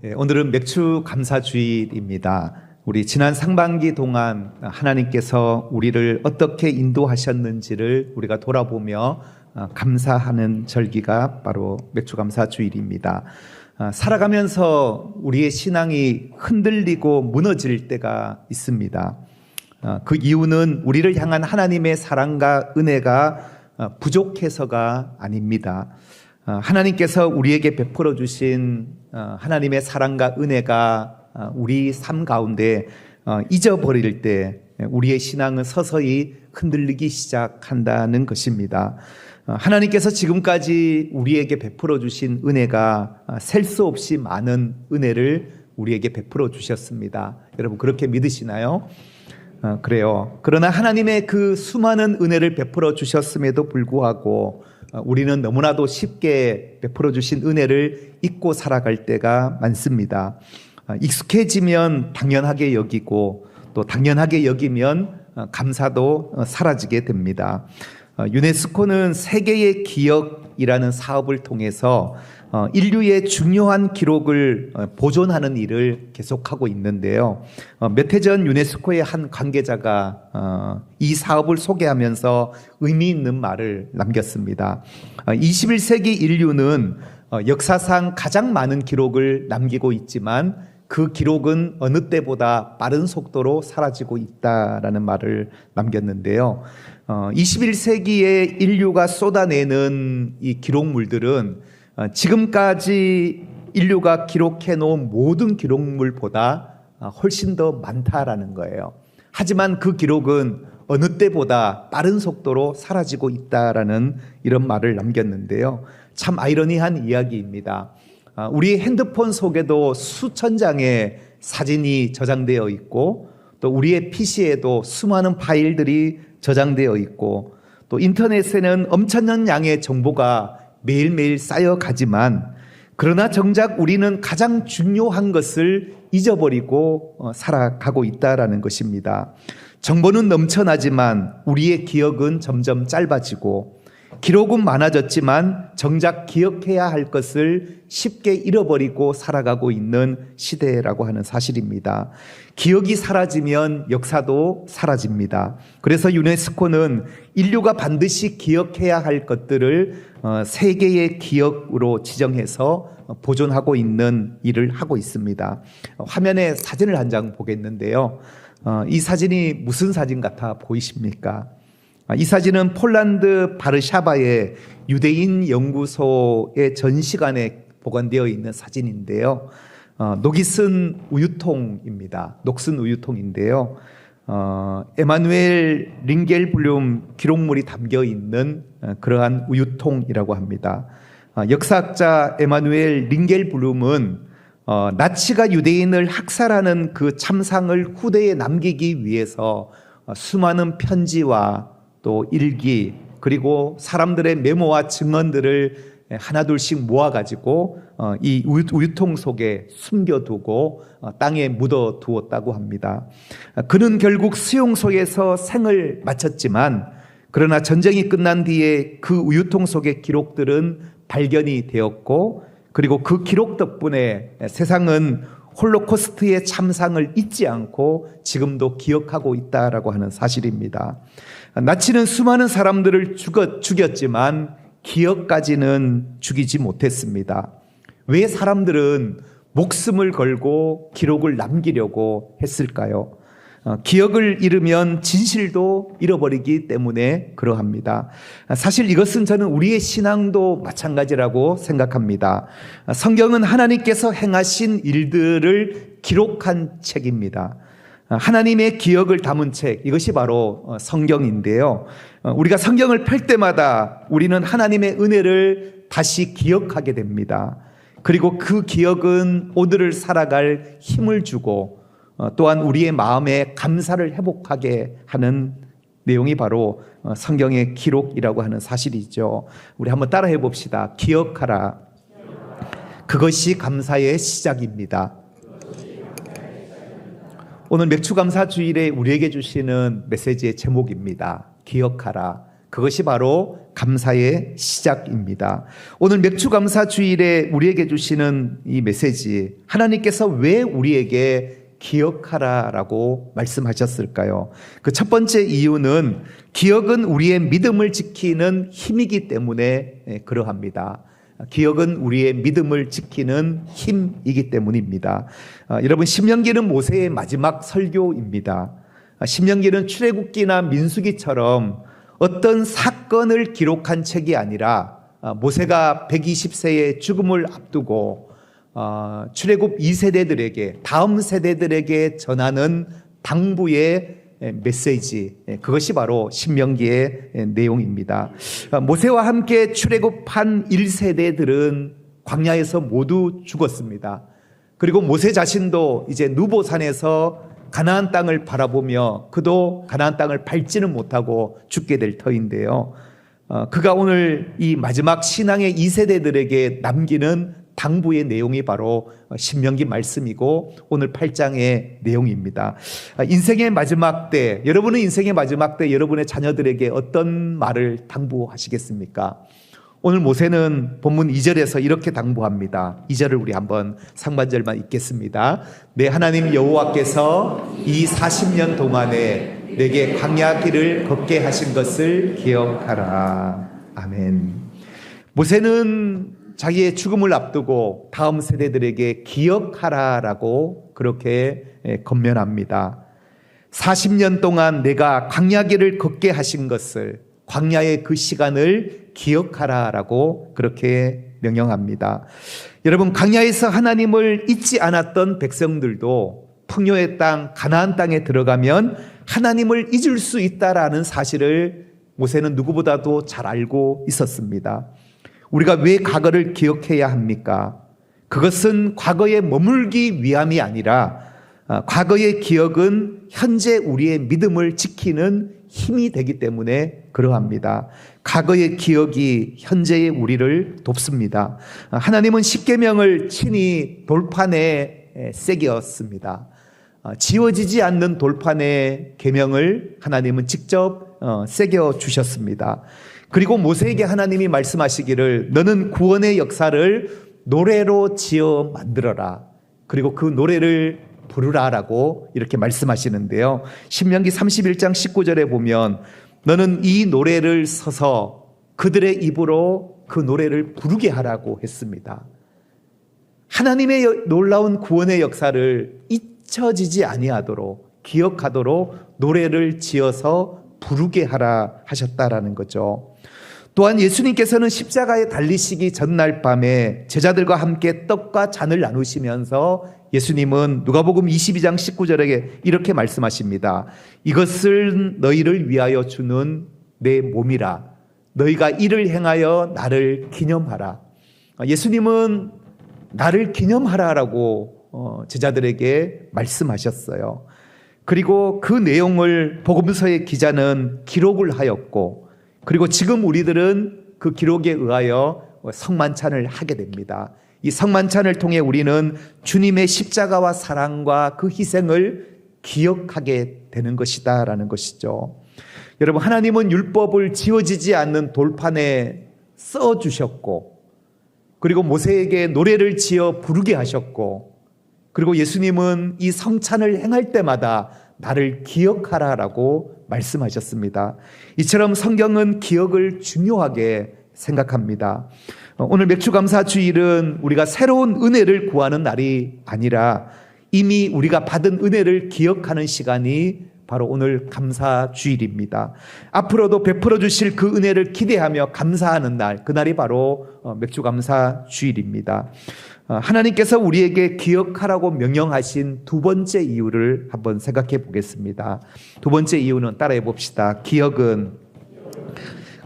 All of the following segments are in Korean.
오늘은 맥주 감사 주일입니다. 우리 지난 상반기 동안 하나님께서 우리를 어떻게 인도하셨는지를 우리가 돌아보며 감사하는 절기가 바로 맥주 감사 주일입니다. 살아가면서 우리의 신앙이 흔들리고 무너질 때가 있습니다. 그 이유는 우리를 향한 하나님의 사랑과 은혜가 부족해서가 아닙니다. 하나님께서 우리에게 베풀어 주신 하나님의 사랑과 은혜가 우리 삶 가운데 잊어버릴 때 우리의 신앙은 서서히 흔들리기 시작한다는 것입니다. 하나님께서 지금까지 우리에게 베풀어 주신 은혜가 셀 수 없이 많은 은혜를 우리에게 베풀어 주셨습니다. 여러분 그렇게 믿으시나요? 그래요. 그러나 하나님의 그 수많은 은혜를 베풀어 주셨음에도 불구하고 우리는 너무나도 쉽게 베풀어 주신 은혜를 잊고 살아갈 때가 많습니다. 익숙해지면 당연하게 여기고 또 당연하게 여기면 감사도 사라지게 됩니다. 유네스코는 세계의 기억이라는 사업을 통해서 인류의 중요한 기록을 보존하는 일을 계속하고 있는데요. 몇 해 전 유네스코의 한 관계자가 이 사업을 소개하면서 의미 있는 말을 남겼습니다. 21세기 인류는 역사상 가장 많은 기록을 남기고 있지만 그 기록은 어느 때보다 빠른 속도로 사라지고 있다라는 말을 남겼는데요. 21세기에 인류가 쏟아내는 이 기록물들은 지금까지 인류가 기록해 놓은 모든 기록물보다 훨씬 더 많다라는 거예요. 하지만 그 기록은 어느 때보다 빠른 속도로 사라지고 있다라는 이런 말을 남겼는데요. 참 아이러니한 이야기입니다. 우리 핸드폰 속에도 수천 장의 사진이 저장되어 있고 또 우리의 PC에도 수많은 파일들이 저장되어 있고 또 인터넷에는 엄청난 양의 정보가 매일매일 쌓여가지만 그러나 정작 우리는 가장 중요한 것을 잊어버리고 살아가고 있다라는 것입니다. 정보는 넘쳐나지만 우리의 기억은 점점 짧아지고 기록은 많아졌지만 정작 기억해야 할 것을 쉽게 잃어버리고 살아가고 있는 시대라고 하는 사실입니다. 기억이 사라지면 역사도 사라집니다. 그래서 유네스코는 인류가 반드시 기억해야 할 것들을 세계의 기억으로 지정해서 보존하고 있는 일을 하고 있습니다. 화면에 사진을 한 장 보겠는데요. 이 사진이 무슨 사진 같아 보이십니까? 이 사진은 폴란드 바르샤바의 유대인 연구소의 전시관에 보관되어 있는 사진인데요. 녹이 쓴 우유통입니다. 녹슨 우유통인데요. 에마누엘 링겔블룸 기록물이 담겨 있는 그러한 우유통이라고 합니다. 역사학자 에마누엘 링겔블룸은 나치가 유대인을 학살하는 그 참상을 후대에 남기기 위해서 수많은 편지와 또 일기 그리고 사람들의 메모와 증언들을 하나둘씩 모아가지고 이 우유통 속에 숨겨두고 땅에 묻어두었다고 합니다. 그는 결국 수용소에서 생을 마쳤지만 그러나 전쟁이 끝난 뒤에 그 우유통 속의 기록들은 발견이 되었고 그리고 그 기록 덕분에 세상은 홀로코스트의 참상을 잊지 않고 지금도 기억하고 있다라고 하는 사실입니다. 나치는 수많은 사람들을 죽였지만 기억까지는 죽이지 못했습니다. 왜 사람들은 목숨을 걸고 기록을 남기려고 했을까요? 기억을 잃으면 진실도 잃어버리기 때문에 그러합니다. 사실 이것은 저는 우리의 신앙도 마찬가지라고 생각합니다. 성경은 하나님께서 행하신 일들을 기록한 책입니다. 하나님의 기억을 담은 책, 이것이 바로 성경인데요. 우리가 성경을 펼 때마다 우리는 하나님의 은혜를 다시 기억하게 됩니다. 그리고 그 기억은 오늘을 살아갈 힘을 주고 또한 우리의 마음에 감사를 회복하게 하는 내용이 바로 성경의 기록이라고 하는 사실이죠. 우리 한번 따라해 봅시다. 기억하라. 그것이 감사의 시작입니다. 오늘 맥주감사 주일에 우리에게 주시는 메시지의 제목입니다. 기억하라. 그것이 바로 감사의 시작입니다. 오늘 맥주감사주일에 우리에게 주시는 이 메시지, 하나님께서 왜 우리에게 기억하라라고 말씀하셨을까요? 그 첫 번째 이유는 기억은 우리의 믿음을 지키는 힘이기 때문에 그러합니다. 기억은 우리의 믿음을 지키는 힘이기 때문입니다. 여러분, 신명기는 모세의 마지막 설교입니다. 신명기는 출애굽기나 민수기처럼 어떤 사건을 기록한 책이 아니라 모세가 120세의 죽음을 앞두고 출애굽 2세대들에게, 다음 세대들에게 전하는 당부의 메시지, 그것이 바로 신명기의 내용입니다. 모세와 함께 출애굽한 1세대들은 광야에서 모두 죽었습니다. 그리고 모세 자신도 이제 누보산에서 가나안 땅을 바라보며 그도 가나안 땅을 밟지는 못하고 죽게 될 터인데요. 그가 오늘 이 마지막 신앙의 2세대들에게 남기는 당부의 내용이 바로 신명기 말씀이고 오늘 8장의 내용입니다. 인생의 마지막 때, 여러분은 인생의 마지막 때 여러분의 자녀들에게 어떤 말을 당부하시겠습니까? 오늘 모세는 본문 2절에서 이렇게 당부합니다. 2절을 우리 한번 상반절만 읽겠습니다. 내 하나님 여호와께서 이 40년 동안에 내게 광야 길을 걷게 하신 것을 기억하라. 아멘. 모세는 자기의 죽음을 앞두고 다음 세대들에게 기억하라라고 그렇게 권면합니다. 40년 동안 내가 광야 길을 걷게 하신 것을, 광야의 그 시간을 기억하라라고 그렇게 명령합니다. 여러분, 광야에서 하나님을 잊지 않았던 백성들도 풍요의 땅, 가나안 땅에 들어가면 하나님을 잊을 수 있다라는 사실을 모세는 누구보다도 잘 알고 있었습니다. 우리가 왜 과거를 기억해야 합니까? 그것은 과거에 머물기 위함이 아니라 과거의 기억은 현재 우리의 믿음을 지키는 힘이 되기 때문에 그러합니다. 과거의 기억이 현재의 우리를 돕습니다. 하나님은 십계명을 친히 돌판에 새겼습니다. 지워지지 않는 돌판의 계명을 하나님은 직접 새겨 주셨습니다. 그리고 모세에게 하나님이 말씀하시기를 너는 구원의 역사를 노래로 지어 만들어라. 그리고 그 노래를 부르라라고 이렇게 말씀하시는데요. 신명기 31장 19절에 보면 너는 이 노래를 서서 그들의 입으로 그 노래를 부르게 하라고 했습니다. 하나님의 놀라운 구원의 역사를 잊혀지지 아니하도록 기억하도록 노래를 지어서 부르게 하라 하셨다라는 거죠. 또한 예수님께서는 십자가에 달리시기 전날 밤에 제자들과 함께 떡과 잔을 나누시면서 예수님은 누가복음 22장 19절에 이렇게 말씀하십니다. 이것을 너희를 위하여 주는 내 몸이라. 너희가 이를 행하여 나를 기념하라. 예수님은 나를 기념하라라고 제자들에게 말씀하셨어요. 그리고 그 내용을 복음서의 기자는 기록을 하였고, 그리고 지금 우리들은 그 기록에 의하여 성만찬을 하게 됩니다. 이 성만찬을 통해 우리는 주님의 십자가와 사랑과 그 희생을 기억하게 되는 것이다라는 것이죠. 여러분, 하나님은 율법을 지워지지 않는 돌판에 써주셨고, 그리고 모세에게 노래를 지어 부르게 하셨고, 그리고 예수님은 이 성찬을 행할 때마다 나를 기억하라라고 말씀하셨습니다. 이처럼 성경은 기억을 중요하게 생각합니다. 오늘 맥주감사주일은 우리가 새로운 은혜를 구하는 날이 아니라 이미 우리가 받은 은혜를 기억하는 시간이 바로 오늘 감사주일입니다. 앞으로도 베풀어 주실 그 은혜를 기대하며 감사하는 날, 그날이 바로 맥주감사주일입니다. 하나님께서 우리에게 기억하라고 명령하신 두 번째 이유를 한번 생각해 보겠습니다. 두 번째 이유는 따라해 봅시다. 기억은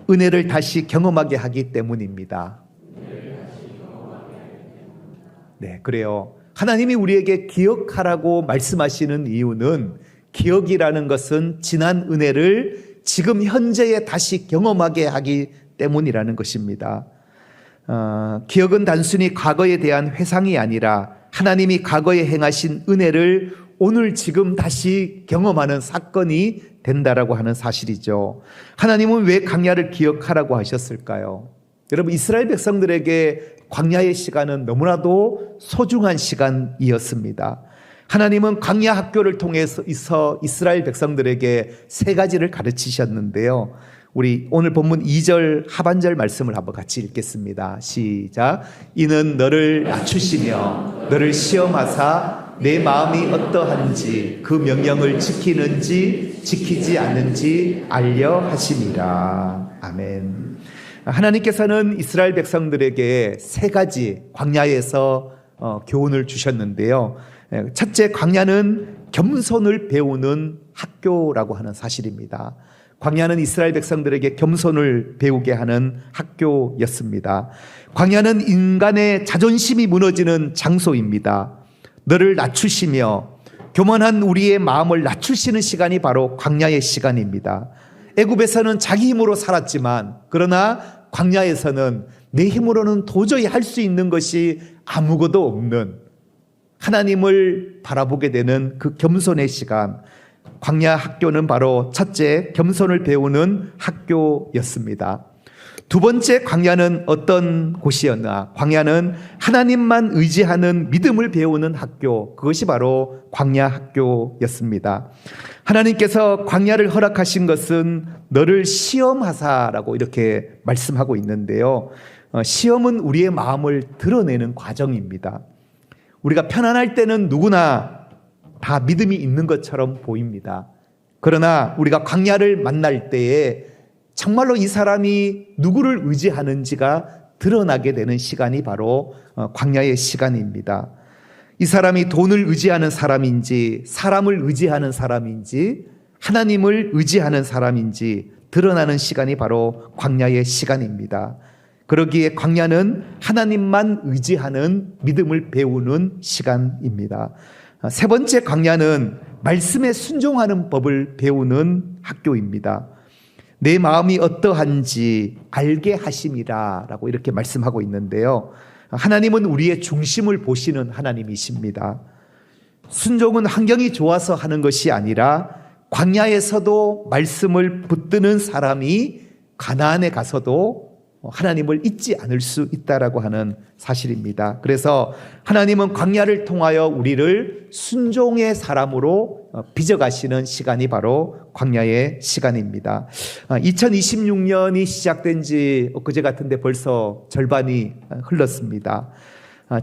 은혜를 다시 경험하게 하기 때문입니다. 네, 그래요. 하나님이 우리에게 기억하라고 말씀하시는 이유는 기억이라는 것은 지난 은혜를 지금 현재에 다시 경험하게 하기 때문이라는 것입니다. 기억은 단순히 과거에 대한 회상이 아니라 하나님이 과거에 행하신 은혜를 오늘 지금 다시 경험하는 사건이 된다라고 하는 사실이죠. 하나님은 왜 광야를 기억하라고 하셨을까요? 여러분, 이스라엘 백성들에게 광야의 시간은 너무나도 소중한 시간이었습니다. 하나님은 광야 학교를 통해서 이스라엘 백성들에게 세 가지를 가르치셨는데요. 우리 오늘 본문 2절 하반절 말씀을 한번 같이 읽겠습니다. 시작. 이는 너를 낮추시며 너를 시험하사 내 마음이 어떠한지 그 명령을 지키는지 지키지 않는지 알려 하심이라. 아멘. 하나님께서는 이스라엘 백성들에게 세 가지 광야에서 교훈을 주셨는데요. 첫째, 광야는 겸손을 배우는 학교라고 하는 사실입니다. 광야는 이스라엘 백성들에게 겸손을 배우게 하는 학교였습니다. 광야는 인간의 자존심이 무너지는 장소입니다. 너를 낮추시며 교만한 우리의 마음을 낮추시는 시간이 바로 광야의 시간입니다. 애굽에서는 자기 힘으로 살았지만 그러나 광야에서는 내 힘으로는 도저히 할 수 있는 것이 아무것도 없는 하나님을 바라보게 되는 그 겸손의 시간, 광야 학교는 바로 첫째, 겸손을 배우는 학교였습니다. 두 번째, 광야는 어떤 곳이었나? 광야는 하나님만 의지하는 믿음을 배우는 학교, 그것이 바로 광야 학교였습니다. 하나님께서 광야를 허락하신 것은 너를 시험하사라고 이렇게 말씀하고 있는데요. 시험은 우리의 마음을 드러내는 과정입니다. 우리가 편안할 때는 누구나 다 믿음이 있는 것처럼 보입니다. 그러나 우리가 광야를 만날 때에 정말로 이 사람이 누구를 의지하는지가 드러나게 되는 시간이 바로 광야의 시간입니다. 이 사람이 돈을 의지하는 사람인지 사람을 의지하는 사람인지 하나님을 의지하는 사람인지 드러나는 시간이 바로 광야의 시간입니다. 그러기에 광야는 하나님만 의지하는 믿음을 배우는 시간입니다. 세 번째, 광야는 말씀에 순종하는 법을 배우는 학교입니다. 내 마음이 어떠한지 알게 하심이라 라고 이렇게 말씀하고 있는데요. 하나님은 우리의 중심을 보시는 하나님이십니다. 순종은 환경이 좋아서 하는 것이 아니라 광야에서도 말씀을 붙드는 사람이 가나안에 가서도 하나님을 잊지 않을 수 있다라고 하는 사실입니다. 그래서 하나님은 광야를 통하여 우리를 순종의 사람으로 빚어가시는 시간이 바로 광야의 시간입니다. 2026년이 시작된 지 엊그제 같은데 벌써 절반이 흘렀습니다.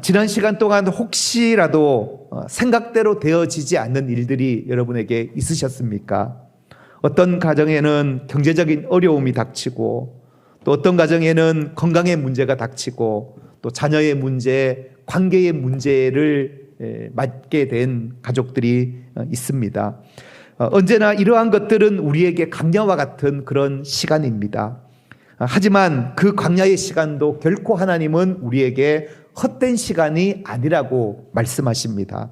지난 시간 동안 혹시라도 생각대로 되어지지 않는 일들이 여러분에게 있으셨습니까? 어떤 가정에는 경제적인 어려움이 닥치고 또 어떤 가정에는 건강의 문제가 닥치고 또 자녀의 문제, 관계의 문제를 맞게 된 가족들이 있습니다. 언제나 이러한 것들은 우리에게 광야와 같은 그런 시간입니다. 하지만 그 광야의 시간도 결코 하나님은 우리에게 헛된 시간이 아니라고 말씀하십니다.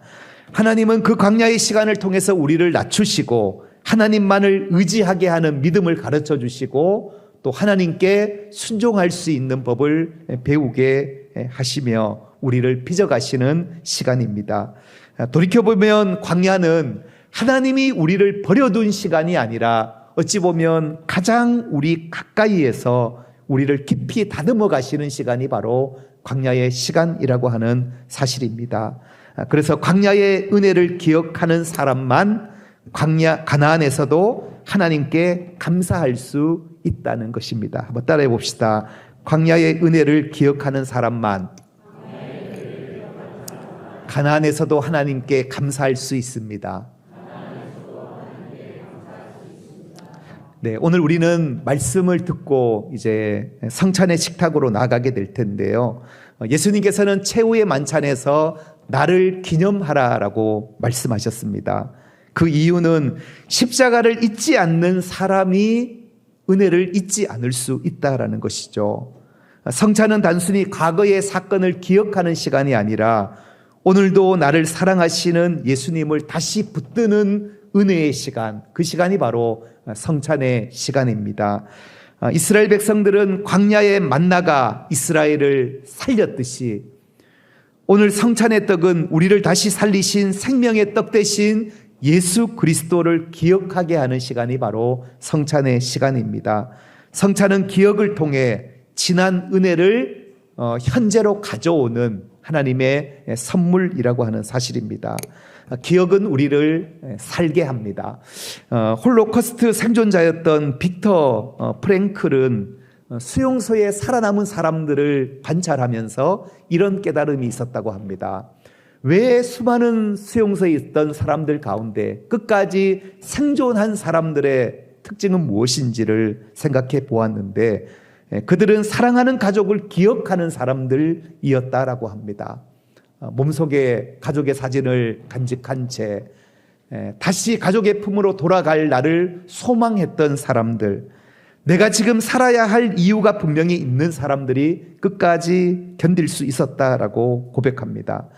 하나님은 그 광야의 시간을 통해서 우리를 낮추시고 하나님만을 의지하게 하는 믿음을 가르쳐 주시고 또 하나님께 순종할 수 있는 법을 배우게 하시며 우리를 빚어가시는 시간입니다. 돌이켜보면 광야는 하나님이 우리를 버려둔 시간이 아니라 어찌 보면 가장 우리 가까이에서 우리를 깊이 다듬어 가시는 시간이 바로 광야의 시간이라고 하는 사실입니다. 그래서 광야의 은혜를 기억하는 사람만 가나안에서도 하나님께 감사할 수 있다는 것입니다. 한번 따라해 봅시다. 광야의 은혜를 기억하는 사람만 가나안에서도 하나님께 감사할 수 있습니다. 네, 오늘 우리는 말씀을 듣고 이제 성찬의 식탁으로 나가게 될 텐데요. 예수님께서는 최후의 만찬에서 나를 기념하라라고 말씀하셨습니다. 그 이유는 십자가를 잊지 않는 사람이 은혜를 잊지 않을 수 있다라는 것이죠. 성찬은 단순히 과거의 사건을 기억하는 시간이 아니라 오늘도 나를 사랑하시는 예수님을 다시 붙드는 은혜의 시간, 그 시간이 바로 성찬의 시간입니다. 이스라엘 백성들은 광야의 만나가 이스라엘을 살렸듯이 오늘 성찬의 떡은 우리를 다시 살리신 생명의 떡 대신 예수 그리스도를 기억하게 하는 시간이 바로 성찬의 시간입니다. 성찬은 기억을 통해 지난 은혜를 현재로 가져오는 하나님의 선물이라고 하는 사실입니다. 기억은 우리를 살게 합니다. 홀로코스트 생존자였던 빅터 프랭클은 수용소에 살아남은 사람들을 관찰하면서 이런 깨달음이 있었다고 합니다. 왜 수많은 수용소에 있던 사람들 가운데 끝까지 생존한 사람들의 특징은 무엇인지를 생각해 보았는데, 그들은 사랑하는 가족을 기억하는 사람들이었다라고 합니다. 몸속에 가족의 사진을 간직한 채 다시 가족의 품으로 돌아갈 날을 소망했던 사람들, 내가 지금 살아야 할 이유가 분명히 있는 사람들이 끝까지 견딜 수 있었다라고 고백합니다.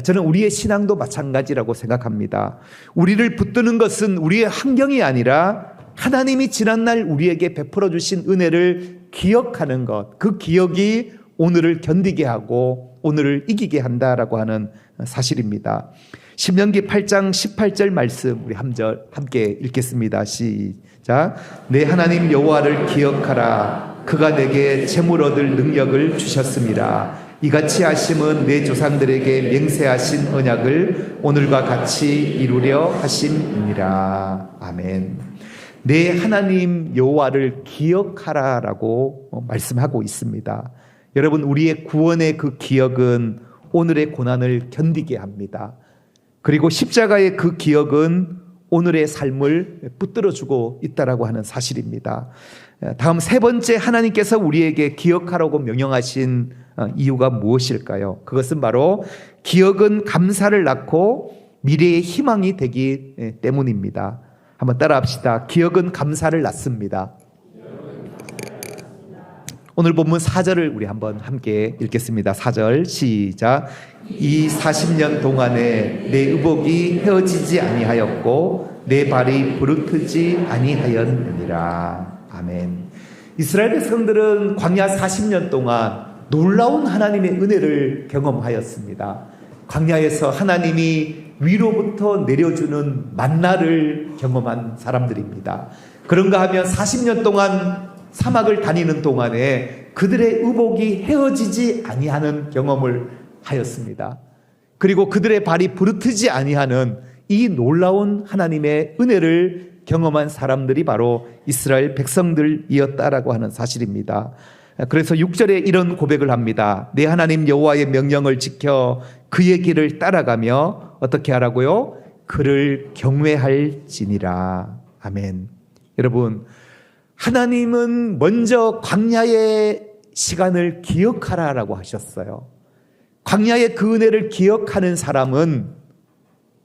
저는 우리의 신앙도 마찬가지라고 생각합니다. 우리를 붙드는 것은 우리의 환경이 아니라 하나님이 지난날 우리에게 베풀어 주신 은혜를 기억하는 것, 그 기억이 오늘을 견디게 하고 오늘을 이기게 한다라고 하는 사실입니다. 신명기 8장 18절 말씀 우리 함께 읽겠습니다. 시작. 내 하나님 여호와를 기억하라. 그가 내게 재물 얻을 능력을 주셨습니다. 이같이 하심은 내 조상들에게 맹세하신 언약을 오늘과 같이 이루려 하심이니라. 아멘. 내 하나님 여호와를 기억하라라고 말씀하고 있습니다. 여러분, 우리의 구원의 그 기억은 오늘의 고난을 견디게 합니다. 그리고 십자가의 그 기억은 오늘의 삶을 붙들어주고 있다라고 하는 사실입니다. 다음 세 번째, 하나님께서 우리에게 기억하라고 명령하신 이유가 무엇일까요? 그것은 바로 기억은 감사를 낳고 미래의 희망이 되기 때문입니다. 한번 따라합시다. 기억은 감사를 낳습니다. 오늘 본문 4절을 우리 한번 함께 읽겠습니다. 4절 시작. 이 40년 동안에 내 의복이 헤어지지 아니하였고 내 발이 부르트지 아니하였느니라. 아멘. 이스라엘 백성들은 광야 40년 동안 놀라운 하나님의 은혜를 경험하였습니다. 광야에서 하나님이 위로부터 내려주는 만나를 경험한 사람들입니다. 그런가 하면 40년 동안 사막을 다니는 동안에 그들의 의복이 헤어지지 아니하는 경험을 하였습니다. 그리고 그들의 발이 부르트지 아니하는 이 놀라운 하나님의 은혜를 경험한 사람들이 바로 이스라엘 백성들이었다라고 하는 사실입니다. 그래서 6절에 이런 고백을 합니다. 내 하나님 여호와의 명령을 지켜 그의 길을 따라가며 어떻게 하라고요? 그를 경외할지니라. 아멘. 여러분, 하나님은 먼저 광야의 시간을 기억하라라고 하셨어요. 광야의 그 은혜를 기억하는 사람은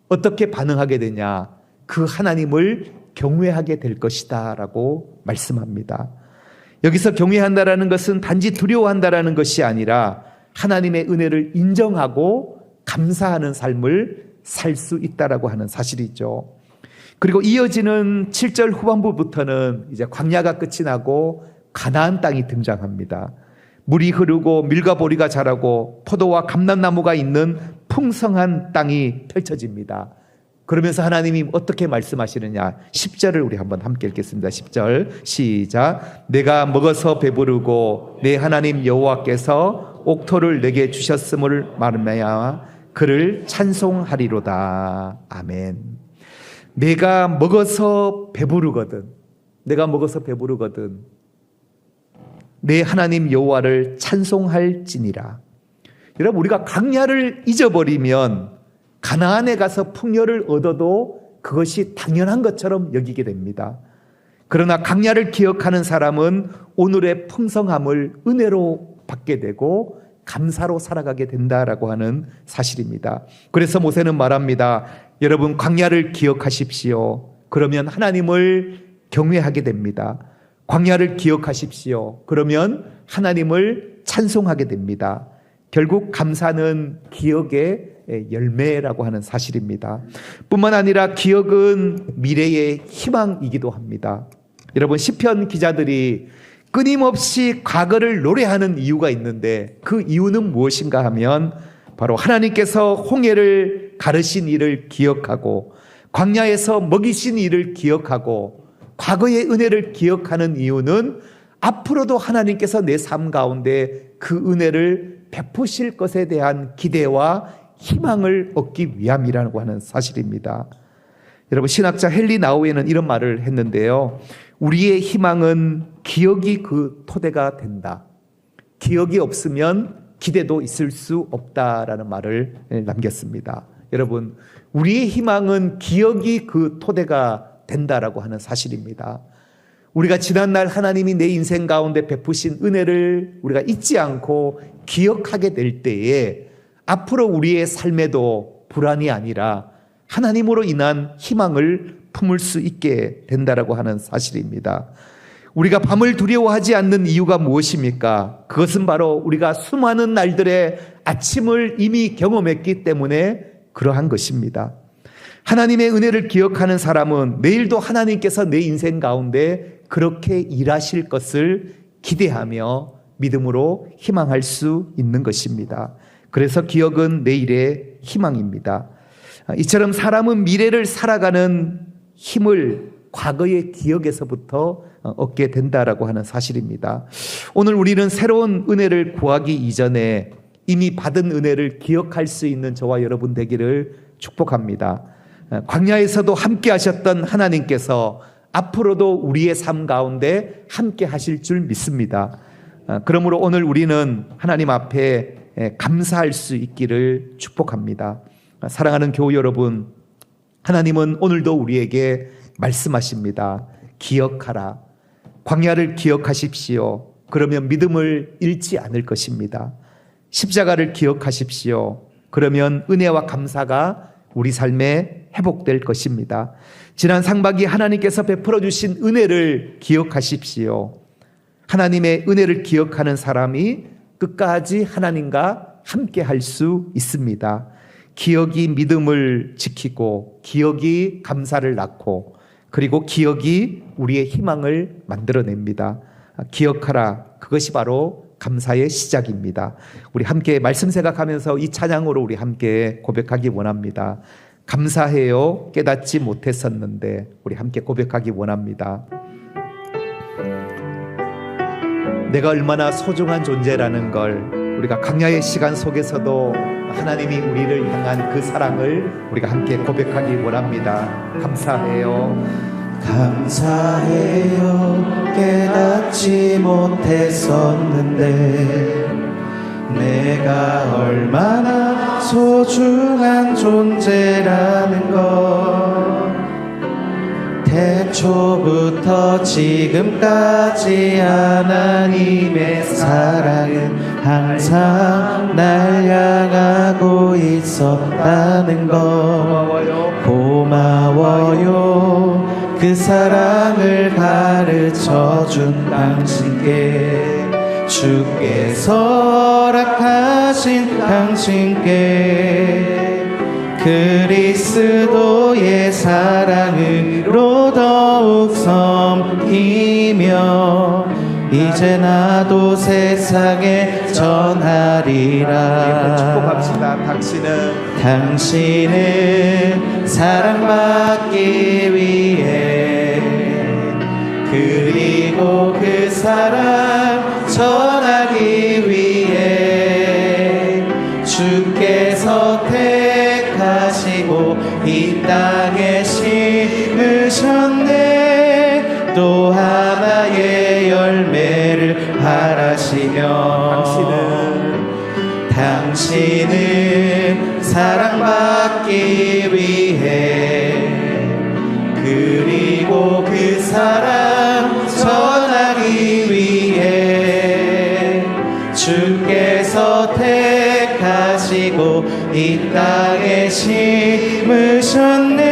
어떻게 반응하게 되냐? 그 하나님을 경외하게 될 것이다 라고 말씀합니다. 여기서 경외한다라는 것은 단지 두려워한다라는 것이 아니라 하나님의 은혜를 인정하고 감사하는 삶을 살 수 있다라고 하는 사실이죠. 그리고 이어지는 7절 후반부부터는 이제 광야가 끝이 나고 가나안 땅이 등장합니다. 물이 흐르고 밀과 보리가 자라고 포도와 감람나무가 있는 풍성한 땅이 펼쳐집니다. 그러면서 하나님이 어떻게 말씀하시느냐? 10절을 우리 한번 함께 읽겠습니다. 10절 시작. 내가 먹어서 배부르고 내 하나님 여호와께서 옥토를 내게 주셨음을 말하며 그를 찬송하리로다. 아멘. 내가 먹어서 배부르거든. 내가 먹어서 배부르거든. 내 하나님 여호와를 찬송할지니라. 여러분, 우리가 광야를 잊어버리면 가나안에 가서 풍요를 얻어도 그것이 당연한 것처럼 여기게 됩니다. 그러나 광야를 기억하는 사람은 오늘의 풍성함을 은혜로 받게 되고 감사로 살아가게 된다라고 하는 사실입니다. 그래서 모세는 말합니다. 여러분, 광야를 기억하십시오. 그러면 하나님을 경외하게 됩니다. 광야를 기억하십시오. 그러면 하나님을 찬송하게 됩니다. 결국 감사는 기억의 열매라고 하는 사실입니다. 뿐만 아니라 기억은 미래의 희망이기도 합니다. 여러분, 시편 기자들이 끊임없이 과거를 노래하는 이유가 있는데 그 이유는 무엇인가 하면 바로 하나님께서 홍해를 가르신 일을 기억하고 광야에서 먹이신 이를 기억하고 과거의 은혜를 기억하는 이유는 앞으로도 하나님께서 내 삶 가운데 그 은혜를 베푸실 것에 대한 기대와 희망을 얻기 위함이라고 하는 사실입니다. 여러분, 신학자 헨리 나우에는 이런 말을 했는데요. 우리의 희망은 기억이 그 토대가 된다. 기억이 없으면 기대도 있을 수 없다라는 말을 남겼습니다. 여러분, 우리의 희망은 기억이 그 토대가 된다라고 하는 사실입니다. 우리가 지난날 하나님이 내 인생 가운데 베푸신 은혜를 우리가 잊지 않고 기억하게 될 때에 앞으로 우리의 삶에도 불안이 아니라 하나님으로 인한 희망을 품을 수 있게 된다라고 하는 사실입니다. 우리가 밤을 두려워하지 않는 이유가 무엇입니까? 그것은 바로 우리가 수많은 날들의 아침을 이미 경험했기 때문에 그러한 것입니다. 하나님의 은혜를 기억하는 사람은 내일도 하나님께서 내 인생 가운데 그렇게 일하실 것을 기대하며 믿음으로 희망할 수 있는 것입니다. 그래서 기억은 내일의 희망입니다. 이처럼 사람은 미래를 살아가는 힘을 과거의 기억에서부터 얻게 된다라고 하는 사실입니다. 오늘 우리는 새로운 은혜를 구하기 이전에 이미 받은 은혜를 기억할 수 있는 저와 여러분 되기를 축복합니다. 광야에서도 함께 하셨던 하나님께서 앞으로도 우리의 삶 가운데 함께 하실 줄 믿습니다. 그러므로 오늘 우리는 하나님 앞에 감사할 수 있기를 축복합니다. 사랑하는 교우 여러분, 하나님은 오늘도 우리에게 말씀하십니다. 기억하라. 광야를 기억하십시오. 그러면 믿음을 잃지 않을 것입니다. 십자가를 기억하십시오. 그러면 은혜와 감사가 우리 삶에 회복될 것입니다. 지난 상반기 하나님께서 베풀어 주신 은혜를 기억하십시오. 하나님의 은혜를 기억하는 사람이 끝까지 하나님과 함께 할 수 있습니다. 기억이 믿음을 지키고 기억이 감사를 낳고 그리고 기억이 우리의 희망을 만들어냅니다. 기억하라. 그것이 바로 감사의 시작입니다. 우리 함께 말씀 생각하면서 이 찬양으로 우리 함께 고백하기 원합니다. 감사해요. 깨닫지 못했었는데 우리 함께 고백하기 원합니다. 내가 얼마나 소중한 존재라는 걸 우리가 광야의 시간 속에서도 하나님이 우리를 향한 그 사랑을 우리가 함께 고백하기 원합니다. 감사해요. 감사해요. 깨닫지 못했었는데 내가 얼마나 소중한 존재라는 걸 태초부터 지금까지 하나님의 사랑은 항상 날 향하고 있었다는 것 고마워요. 그 사랑을 가르쳐준 당신께 주께서 허락하신 당신께 그리스도의 사랑으로 더욱 섬기며 이제 나도 세상에 전하리라. 축복합시다. 당신은 사랑받기 위해 그리고 그 사랑 전하기 위해 주께서 택하시고 이 땅에 심으셨네. 또 하나의 열매를 바라시며 당신은 사랑받기 위해 그리고 그 사랑 전하기 위해 주께서 택하시고 이 땅에 심으셨네.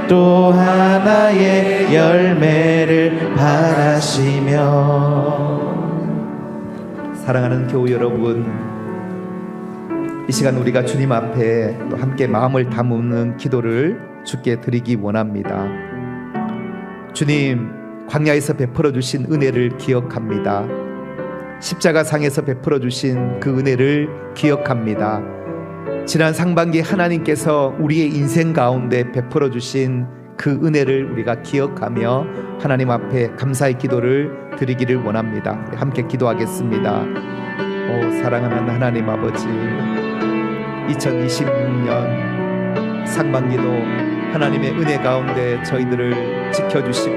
또 하나의 열매를 바라시며. 사랑하는 교우 여러분, 이 시간 우리가 주님 앞에 또 함께 마음을 담는 기도를 주께 드리기 원합니다. 주님, 광야에서 베풀어 주신 은혜를 기억합니다. 십자가상에서 베풀어 주신 그 은혜를 기억합니다. 지난 상반기 하나님께서 우리의 인생 가운데 베풀어 주신 그 은혜를 우리가 기억하며 하나님 앞에 감사의 기도를 드리기를 원합니다. 함께 기도하겠습니다. 오 사랑하는 하나님 아버지, 2026년 상반기도 하나님의 은혜 가운데 저희들을 지켜주시고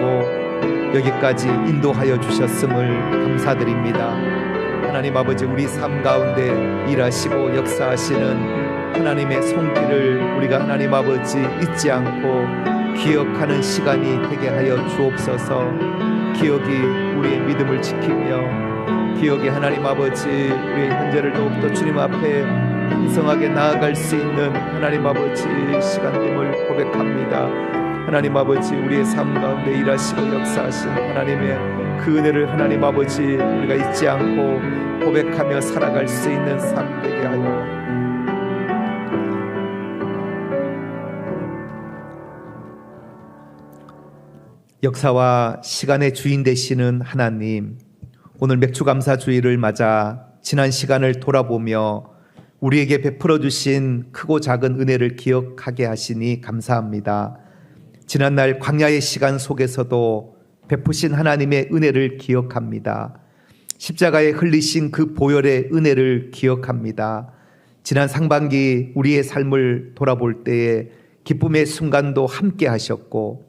여기까지 인도하여 주셨음을 감사드립니다. 하나님 아버지, 우리 삶 가운데 일하시고 역사하시는 하나님의 손길을 우리가 하나님 아버지 잊지 않고 기억하는 시간이 되게 하여 주옵소서. 기억이 우리의 믿음을 지키며 기억이 하나님 아버지 우리의 현재를 더욱더 주님 앞에 풍성하게 나아갈 수 있는 하나님 아버지 시간됨을 고백합니다. 하나님 아버지, 우리의 삶 가운데 일하시고 역사하신 하나님의 그 은혜를 하나님 아버지 우리가 잊지 않고 고백하며 살아갈 수 있는 삶 되게 하여 역사와 시간의 주인 되시는 하나님, 오늘 맥주감사주의를 맞아 지난 시간을 돌아보며 우리에게 베풀어 주신 크고 작은 은혜를 기억하게 하시니 감사합니다. 지난날 광야의 시간 속에서도 베푸신 하나님의 은혜를 기억합니다. 십자가에 흘리신 그 보혈의 은혜를 기억합니다. 지난 상반기 우리의 삶을 돌아볼 때에 기쁨의 순간도 함께 하셨고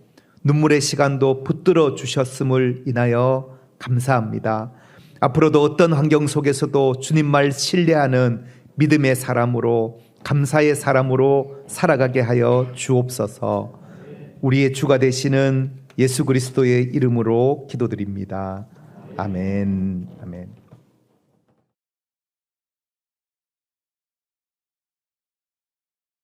눈물의 시간도 붙들어 주셨음을 인하여 감사합니다. 앞으로도 어떤 환경 속에서도 주님 말 신뢰하는 믿음의 사람으로, 감사의 사람으로 살아가게 하여 주옵소서. 우리의 주가 되시는 예수 그리스도의 이름으로 기도드립니다. 아멘. 아멘.